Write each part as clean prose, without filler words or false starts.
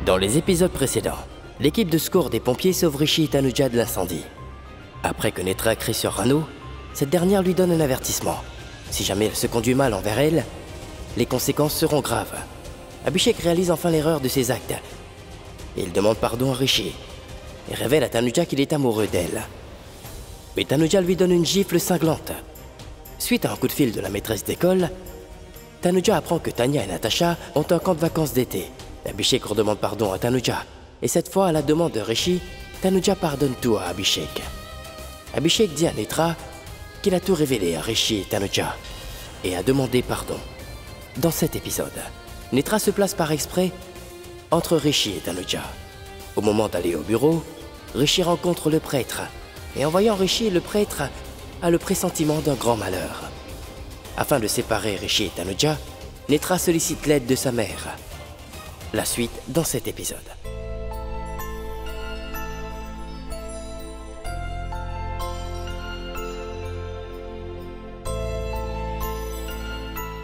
Dans les épisodes précédents, l'équipe de secours des pompiers sauve Rishi et Tanuja de l'incendie. Après que Netra crie sur Rano, cette dernière lui donne un avertissement. Si jamais elle se conduit mal envers elle, les conséquences seront graves. Abhishek réalise enfin l'erreur de ses actes. Il demande pardon à Rishi et révèle à Tanuja qu'il est amoureux d'elle. Mais Tanuja lui donne une gifle cinglante. Suite à un coup de fil de la maîtresse d'école, Tanuja apprend que Tanya et Natasha ont un camp de vacances d'été. Abhishek redemande pardon à Tanuja. Et cette fois, à la demande de Rishi, Tanuja pardonne tout à Abhishek. Abhishek dit à Netra qu'il a tout révélé à Rishi et Tanuja et a demandé pardon. Dans cet épisode, Netra se place par exprès entre Rishi et Tanuja. Au moment d'aller au bureau, Rishi rencontre le prêtre et en voyant Rishi, le prêtre a le pressentiment d'un grand malheur. Afin de séparer Rishi et Tanuja, Netra sollicite l'aide de sa mère. La suite dans cet épisode.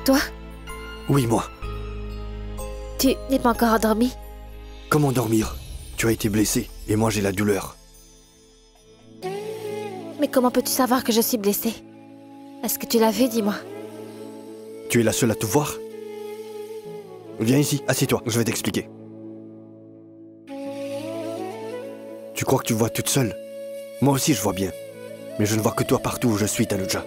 Toi? Oui, moi. Tu n'es pas encore endormi? Comment dormir? Tu as été blessé et moi j'ai la douleur. Mais comment peux-tu savoir que je suis blessée? Est-ce que tu l'as vu, dis-moi? Tu es la seule à tout voir? Viens ici, assieds-toi, je vais t'expliquer. Tu crois que tu vois toute seule? Moi aussi je vois bien. Mais je ne vois que toi partout où je suis, Tanuja.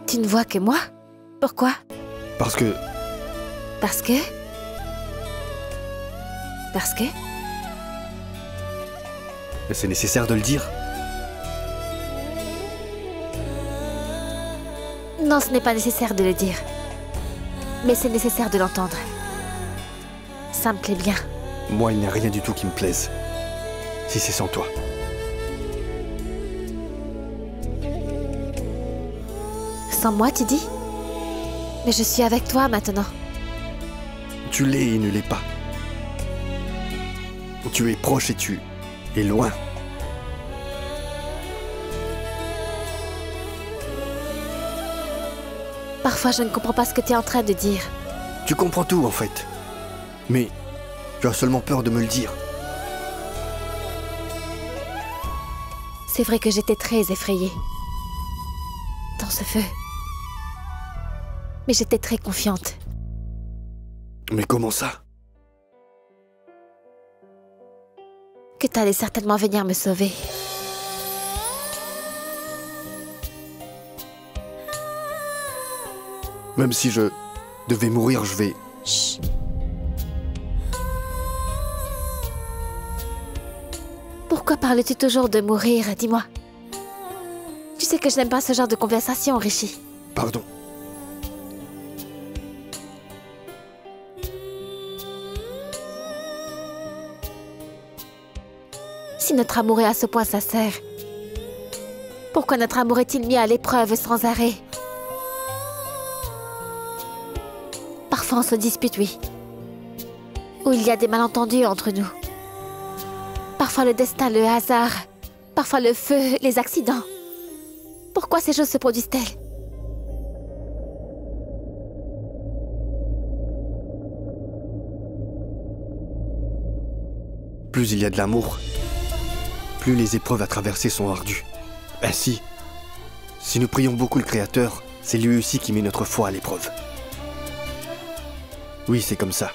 Tu ne vois que moi? Pourquoi? Parce que... Parce que? Parce que? c'est nécessaire de le dire. Non, ce n'est pas nécessaire de le dire. Mais c'est nécessaire de l'entendre. Ça me plaît bien. Moi, il n'y a rien du tout qui me plaise. Si c'est sans toi. Sans moi, tu dis? Mais je suis avec toi maintenant. Tu l'es et ne l'es pas. Tu es proche et tu es loin. Parfois, je ne comprends pas ce que tu es en train de dire. Tu comprends tout, en fait. Mais tu as seulement peur de me le dire. C'est vrai que j'étais très effrayée. Dans ce feu. Mais j'étais très confiante. Mais comment ça? Que tu allais certainement venir me sauver. Même si je devais mourir, je vais... Chut. Pourquoi parles-tu toujours de mourir, dis-moi? Tu sais que je n'aime pas ce genre de conversation, Rishi. Pardon. Si notre amour est à ce point sincère, pourquoi notre amour est-il mis à l'épreuve sans arrêt? Parfois on se dispute, oui. Ou il y a des malentendus entre nous. Parfois le destin, le hasard. Parfois le feu, les accidents. Pourquoi ces choses se produisent-elles? Plus il y a de l'amour, plus les épreuves à traverser sont ardues. Ainsi, si nous prions beaucoup le Créateur, c'est lui aussi qui met notre foi à l'épreuve. Oui, c'est comme ça.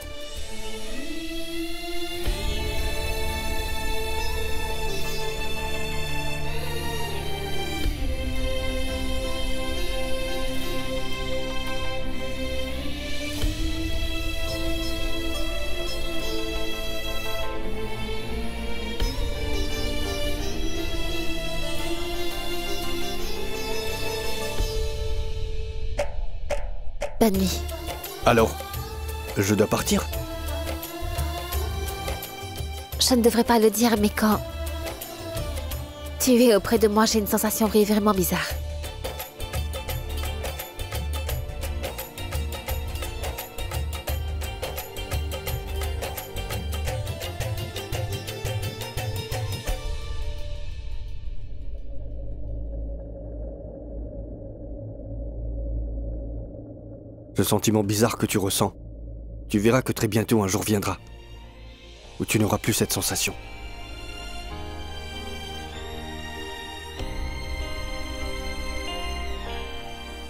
Bonne nuit. Alors, je dois partir? Je ne devrais pas le dire, mais quand tu es auprès de moi, j'ai une sensation vraiment bizarre. Ce sentiment bizarre que tu ressens, tu verras que très bientôt un jour viendra où tu n'auras plus cette sensation.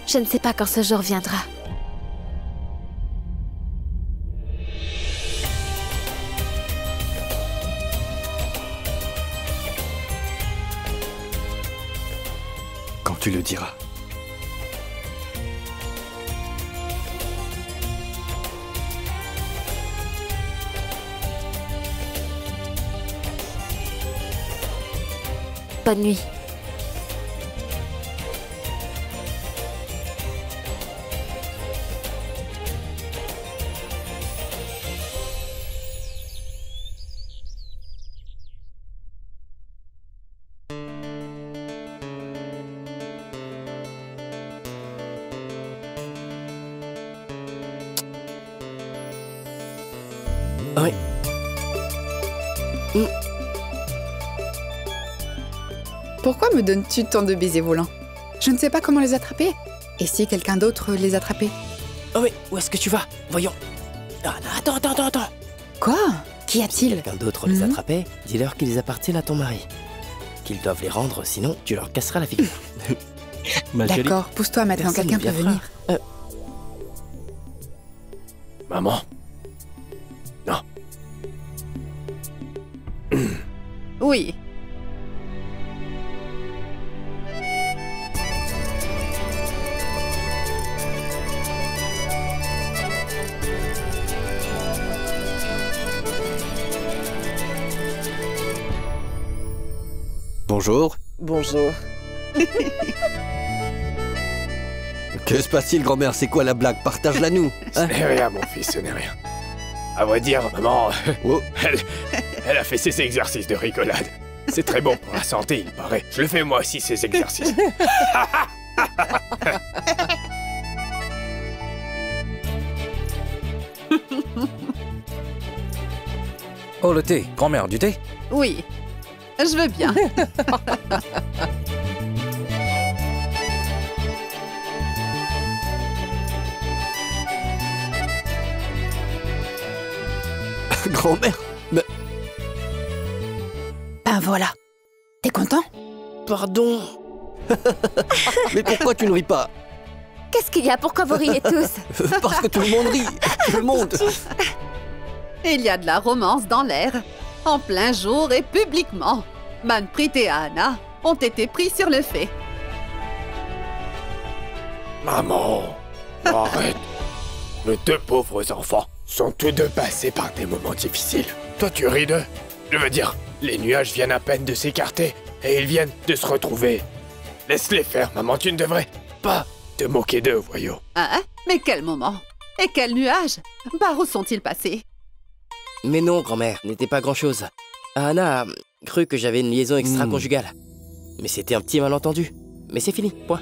Je ne sais pas quand ce jour viendra. Quand tu le diras. Bonne nuit. Oui. Pourquoi me donnes-tu tant de baisers volants? Je ne sais pas comment les attraper. Et si quelqu'un d'autre les attrapait? Oh oui, où est-ce que tu vas? Voyons. Ah, non, attends. Quoi? Qu'y Si a-t-il? quelqu'un d'autre les attrapait, dis-leur qu'ils appartiennent à ton mari. Qu'ils doivent les rendre, sinon tu leur casseras la figure. Ma chérie, D'accord, pousse-toi maintenant, Personne quelqu'un ne peut viendra. venir. Maman. Non. Oui. bonjour. Bonjour. Que se passe-t-il, grand-mère? C'est quoi la blague? Partage-la nous. Ce n'est rien, mon fils, ce n'est rien. À vrai dire, maman, Oh, elle a fait ses exercices de rigolade. C'est très bon pour la santé, il paraît. Je le fais moi aussi, ces exercices. Oh, le thé. Grand-mère, du thé? Oui. Je veux bien. grand-mère. Mais Ben voilà. T'es content? Pardon. mais pourquoi tu ne ris pas? Qu'est-ce qu'il y a? Pourquoi vous riez tous? Parce que tout le monde rit. Tout le monde. Il y a de la romance dans l'air, en plein jour et publiquement. Manpreet et Anna ont été pris sur le fait. Maman, arrête. Nos deux pauvres enfants sont tous deux passés par des moments difficiles. Toi, tu ris d'eux? Je veux dire, les nuages viennent à peine de s'écarter et ils viennent de se retrouver. Laisse-les faire, maman, tu ne devrais pas te moquer d'eux, voyons. Hein? Mais quel moment? Et quels nuages? Par où sont-ils passés? Mais non, grand-mère, n'était pas grand-chose. Anna a cru que j'avais une liaison extra-conjugale. Mais c'était un petit malentendu. Mais c'est fini, point.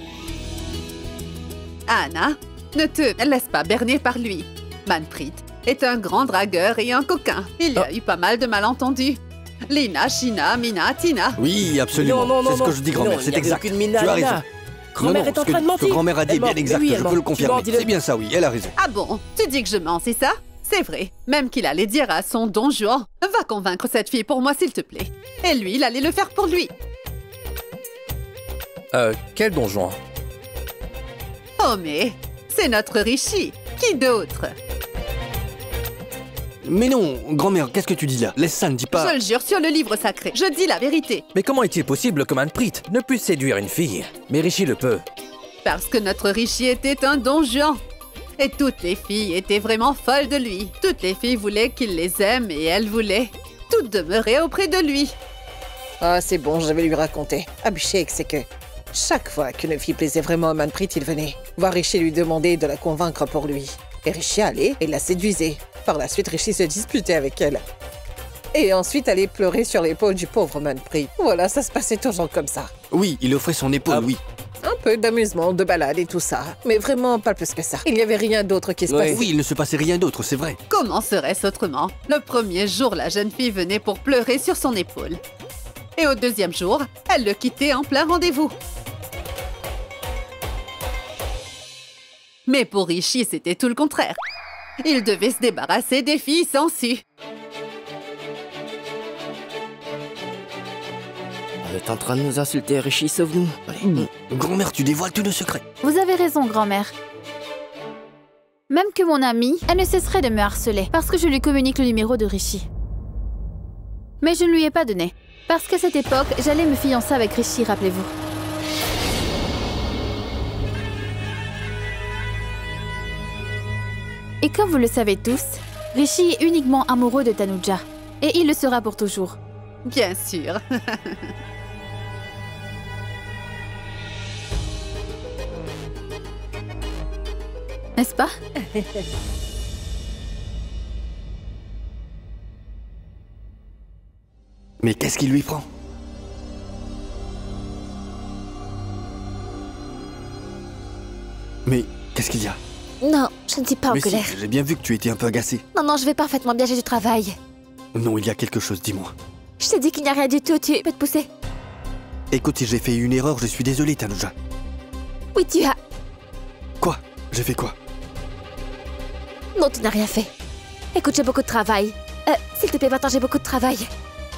Anna, ne te laisse pas berner par lui. Manpreet est un grand dragueur et un coquin. Il y a eu pas mal de malentendus. Lina, Shina, Mina, Tina. Oui, absolument. C'est ce que je dis, grand-mère. Non, C'est il n'y avait exact. aucune Mina, Tu as Lina. raison. Grand-mère est en train de Ce mentir. que grand-mère a dit est Elle bien ment. exact. Mais oui, Je elle peux le ment. confirmer. Tu mens, dis-le. C'est bien ça, oui. Elle a raison. Ah bon? Tu dis que je mens, c'est ça? C'est vrai. Même qu'il allait dire à son don Juan, va convaincre cette fille pour moi, s'il te plaît. Et lui, il allait le faire pour lui. Quel donjon? Oh mais, c'est notre Rishi. Qui d'autre? Mais non, grand-mère, qu'est-ce que tu dis là? Laisse ça, ne dis pas. Je le jure sur le livre sacré. Je dis la vérité. Mais comment est-il possible que Manpreet ne puisse séduire une fille? Mais Rishi le peut. Parce que notre Rishi était un don Juan. Et toutes les filles étaient vraiment folles de lui. Toutes les filles voulaient qu'il les aime et elles voulaient toutes demeurer auprès de lui. Ah, c'est bon, je vais lui raconter. Abhishek, c'est que chaque fois qu'une fille plaisait vraiment à Manpreet, il venait voir Rishi lui demander de la convaincre pour lui. Et Rishi allait et la séduisait. Par la suite, Rishi se disputait avec elle. Et ensuite, allait pleurer sur l'épaule du pauvre Manpreet. Voilà, ça se passait toujours comme ça. Oui, il offrait son épaule, oui. Un peu d'amusement, de balade et tout ça. Mais vraiment pas plus que ça. Il n'y avait rien d'autre qui se Ouais. passait. Oui, il ne se passait rien d'autre, c'est vrai. Comment serait-ce autrement? Le premier jour, la jeune fille venait pour pleurer sur son épaule. Et au deuxième jour, elle le quittait en plein rendez-vous. Mais pour Rishi, c'était tout le contraire. Il devait se débarrasser des filles sans su. On est en train de nous insulter, Rishi, sauve-nous. Grand-mère, tu dévoiles tous nos secrets. Vous avez raison, grand-mère. Même que mon amie, elle ne cesserait de me harceler parce que je lui communique le numéro de Rishi. Mais je ne lui ai pas donné. Parce qu'à cette époque, j'allais me fiancer avec Rishi, rappelez-vous. Et comme vous le savez tous, Rishi est uniquement amoureux de Tanuja. Et il le sera pour toujours. Bien sûr. N'est-ce pas? Mais qu'est-ce qui lui prend? Mais qu'est-ce qu'il y a? Non, je ne suis pas en Mais si, colère. j'ai bien vu que tu étais un peu agacée. Non, je vais parfaitement bien, j'ai du travail. Non, il y a quelque chose, dis-moi. Je t'ai dit qu'il n'y a rien du tout, tu peux te pousser. Écoute, si j'ai fait une erreur, je suis désolé, Tanuja. Oui, tu as... Quoi? J'ai fait quoi? Non, tu n'as rien fait. Écoute, j'ai beaucoup de travail. S'il te plaît, va-t'en, j'ai beaucoup de travail.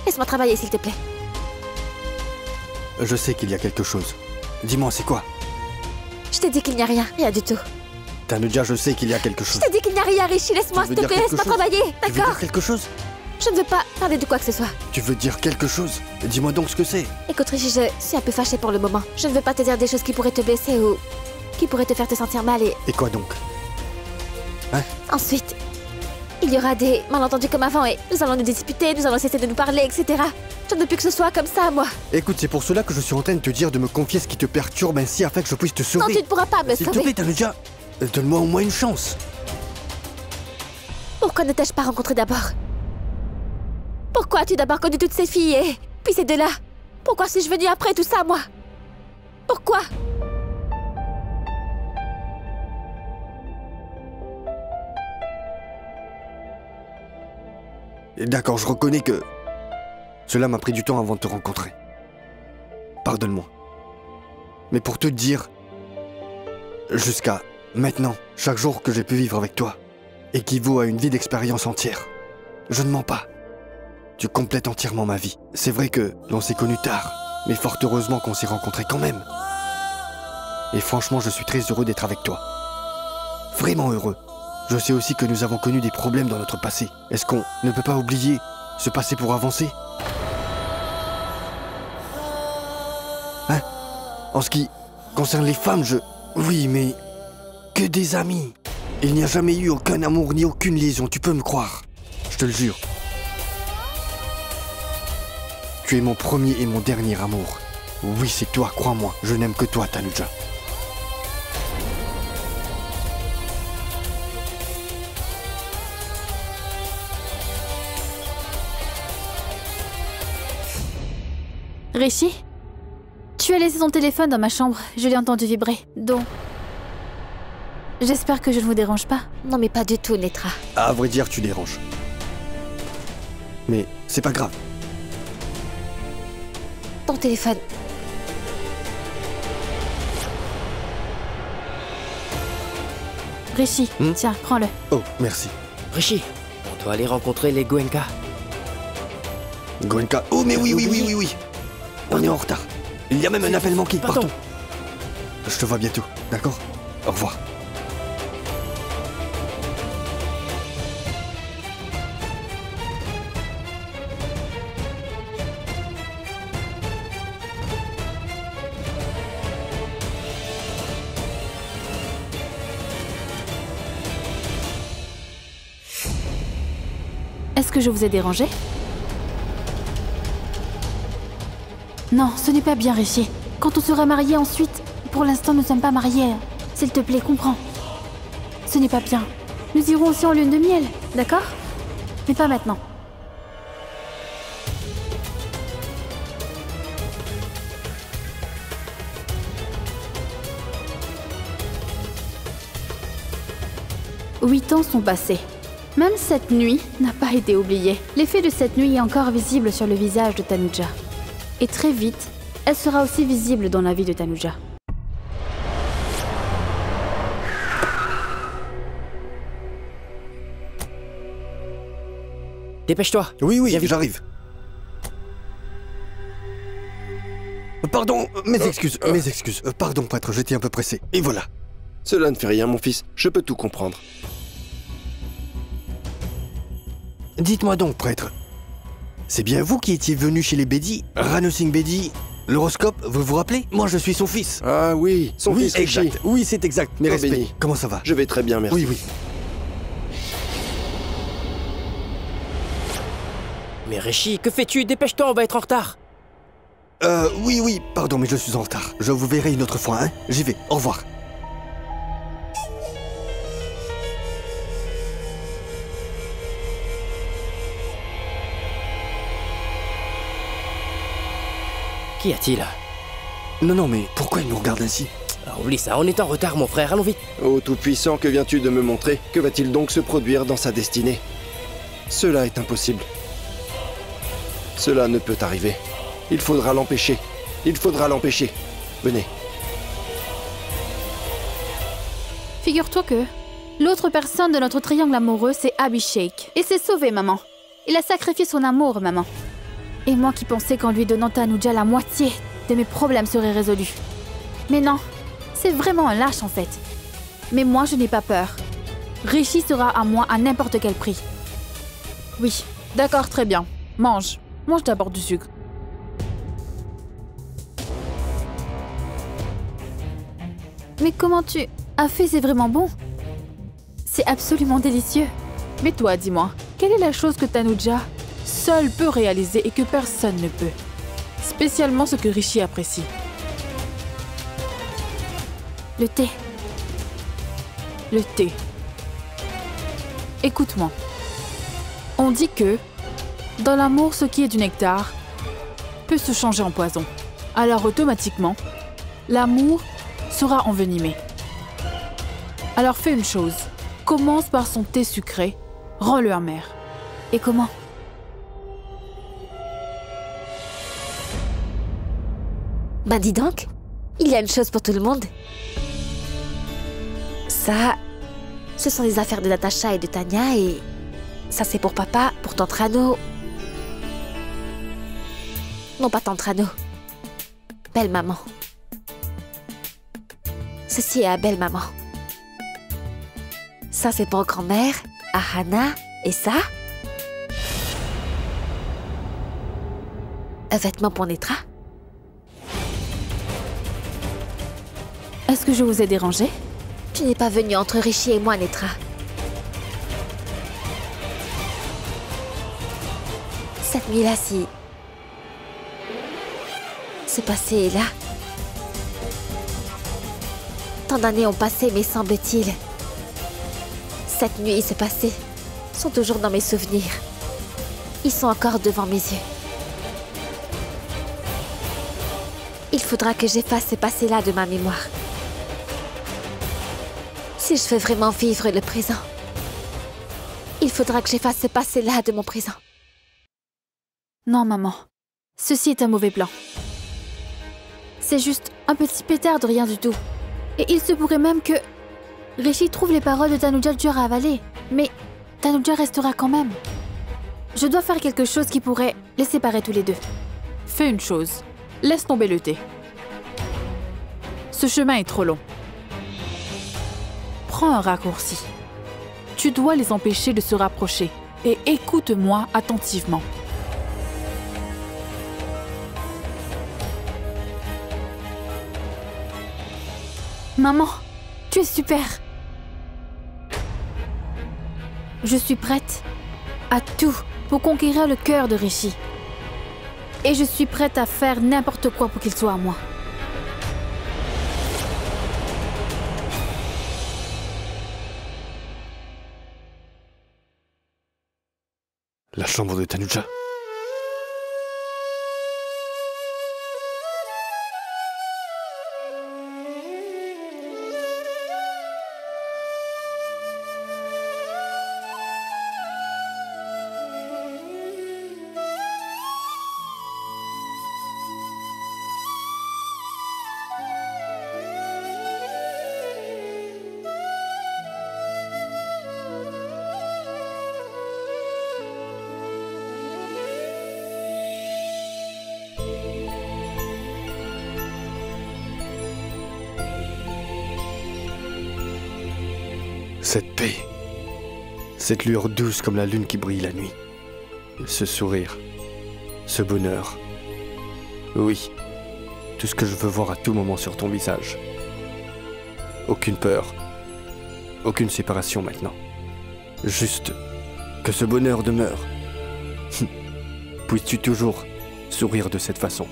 Laisse-moi travailler, s'il te plaît. Je sais qu'il y a quelque chose. Dis-moi, c'est quoi? Je t'ai dit qu'il n'y a rien, rien du tout. Tanuja, je sais qu'il y a quelque chose. Je t'ai dit qu'il n'y a rien, Rishi, laisse-moi, Tu veux s'il te dire plaît, quelque laisse-moi chose? travailler, Tu veux d'accord? dire quelque chose? Je ne veux pas parler de quoi que ce soit. Tu veux dire quelque chose? Dis-moi donc ce que c'est. Écoute, Rishi, je suis un peu fâchée pour le moment. Je ne veux pas te dire des choses qui pourraient te blesser ou qui pourraient te faire te sentir mal Et quoi donc? ensuite, il y aura des malentendus comme avant et nous allons nous disputer, nous allons cesser de nous parler, etc. Je ne veux plus que ce soit comme ça, moi. Écoute, c'est pour cela que je suis en train de te dire de me confier ce qui te perturbe ainsi afin que je puisse te Non, sauver. tu ne pourras pas me S'il te sauver. plaît, Tanuja, donne-moi au moins une chance. Pourquoi ne t'ai-je pas rencontré d'abord? Pourquoi as-tu d'abord connu toutes ces filles et puis ces deux-là? Pourquoi suis-je venue après tout ça, moi? Pourquoi? D'accord, je reconnais que cela m'a pris du temps avant de te rencontrer. Pardonne-moi. Mais pour te dire, jusqu'à maintenant, chaque jour que j'ai pu vivre avec toi équivaut à une vie d'expérience entière. Je ne mens pas. Tu complètes entièrement ma vie. C'est vrai que l'on s'est connus tard, mais fort heureusement qu'on s'est rencontrés quand même. Et franchement, je suis très heureux d'être avec toi. Vraiment heureux. Je sais aussi que nous avons connu des problèmes dans notre passé. Est-ce qu'on ne peut pas oublier ce passé pour avancer? Hein? En ce qui concerne les femmes, Oui, mais... que des amis. Il n'y a jamais eu aucun amour ni aucune liaison, tu peux me croire. Je te le jure. Tu es mon premier et mon dernier amour. Oui, c'est toi, crois-moi. Je n'aime que toi, Tanuja. Rishi? Tu as laissé ton téléphone dans ma chambre, je l'ai entendu vibrer, donc... J'espère que je ne vous dérange pas. Non mais pas du tout, Netra. À vrai dire, tu déranges. Mais c'est pas grave. Ton téléphone. Rishi, tiens, prends-le. Oh, merci. Rishi, on doit aller rencontrer les Goenka. Goenka. Oh, mais oui. On est en retard. Il y a même un appel manqué, partons. Je te vois bientôt, d'accord? Au revoir. Est-ce que je vous ai dérangé? Non, ce n'est pas bien, Rishi. Quand on sera mariés ensuite, pour l'instant nous ne sommes pas mariés. S'il te plaît, comprends. Ce n'est pas bien. Nous irons aussi en lune de miel, d'accord? Mais pas maintenant. Huit ans sont passés. Même cette nuit n'a pas été oubliée. L'effet de cette nuit est encore visible sur le visage de Tanuja. Et très vite, elle sera aussi visible dans la vie de Tanuja. dépêche-toi. Oui, Viens vite. j'arrive. Pardon, mes excuses. Pardon, prêtre, j'étais un peu pressé. Et voilà. Cela ne fait rien, mon fils. Je peux tout comprendre. Dites-moi donc, prêtre. C'est bien vous qui étiez venu chez les Bedi, Rano Singh Bedi. L'horoscope, vous vous rappelez? Moi, je suis son fils. Ah oui, son Oui, fils Rishi. exact. Oui, c'est exact. Mes Sois respects. béni. Comment ça va? Je vais très bien, merci. Oui, oui. Mais Rishi, que fais-tu? Dépêche-toi, on va être en retard. Oui, pardon, mais je suis en retard. Je vous verrai une autre fois, hein. J'y vais. Au revoir. Qu'y a-t-il? Non, mais pourquoi il nous regarde ainsi? Oublie ça, on est en retard, mon frère, allons vite. Ô Tout-Puissant, que viens-tu de me montrer? Que va-t-il donc se produire dans sa destinée? Cela est impossible. Cela ne peut arriver. Il faudra l'empêcher. Il faudra l'empêcher. Venez. Figure-toi que l'autre personne de notre triangle amoureux, c'est Abhishek. Il s'est sauvé, maman. Il a sacrifié son amour, maman. Et moi qui pensais qu'en lui donnant Tanuja, la moitié de mes problèmes seraient résolus. Mais non, c'est vraiment un lâche en fait. Mais moi, je n'ai pas peur. Rishi sera à moi à n'importe quel prix. Oui, d'accord, très bien. Mange. Mange d'abord du sucre. Mais comment tu as fait? C'est vraiment bon. C'est absolument délicieux. Mais toi, dis-moi, quelle est la chose que Tanuja seul peut réaliser et que personne ne peut? Spécialement ce que Rishi apprécie. Le thé. Le thé. Écoute-moi. On dit que, dans l'amour, ce qui est du nectar peut se changer en poison. Alors automatiquement, l'amour sera envenimé. Alors fais une chose. Commence par son thé sucré, rends-le amer. Et comment? Bah dis donc, il y a une chose pour tout le monde. Ça, ce sont les affaires de Natasha et de Tania et ça c'est pour papa, pour tante Rano. Non pas tante Rano, belle maman. Ceci est à belle maman. Ça c'est pour grand-mère, à Hana et ça, un vêtement pour Netra. Est-ce que je vous ai dérangé? Tu n'es pas venu entre Rishi et moi, Netra. Cette nuit-là, si... ce passé est là. Tant d'années ont passé, mais semble-t-il... cette nuit et ce passé sont toujours dans mes souvenirs. Ils sont encore devant mes yeux. Il faudra que j'efface ce passé-là de ma mémoire. Si je veux vraiment vivre le présent, il faudra que j'efface ce passé-là de mon présent. Non, maman. Ceci est un mauvais plan. C'est juste un petit pétard de rien du tout. Et il se pourrait même que Rishi trouve les paroles de Tanuja dures à avaler. Mais Tanuja restera quand même. Je dois faire quelque chose qui pourrait les séparer tous les deux. Fais une chose. Laisse tomber le thé. Ce chemin est trop long. Prends un raccourci. Tu dois les empêcher de se rapprocher. Et écoute-moi attentivement. Maman, tu es super. Je suis prête à tout pour conquérir le cœur de Rishi. Et je suis prête à faire n'importe quoi pour qu'il soit à moi. La chambre de Tanuja. Cette paix, cette lueur douce comme la lune qui brille la nuit, ce sourire, ce bonheur. Oui, tout ce que je veux voir à tout moment sur ton visage. Aucune peur, aucune séparation maintenant. Juste que ce bonheur demeure. Puisses-tu toujours sourire de cette façon.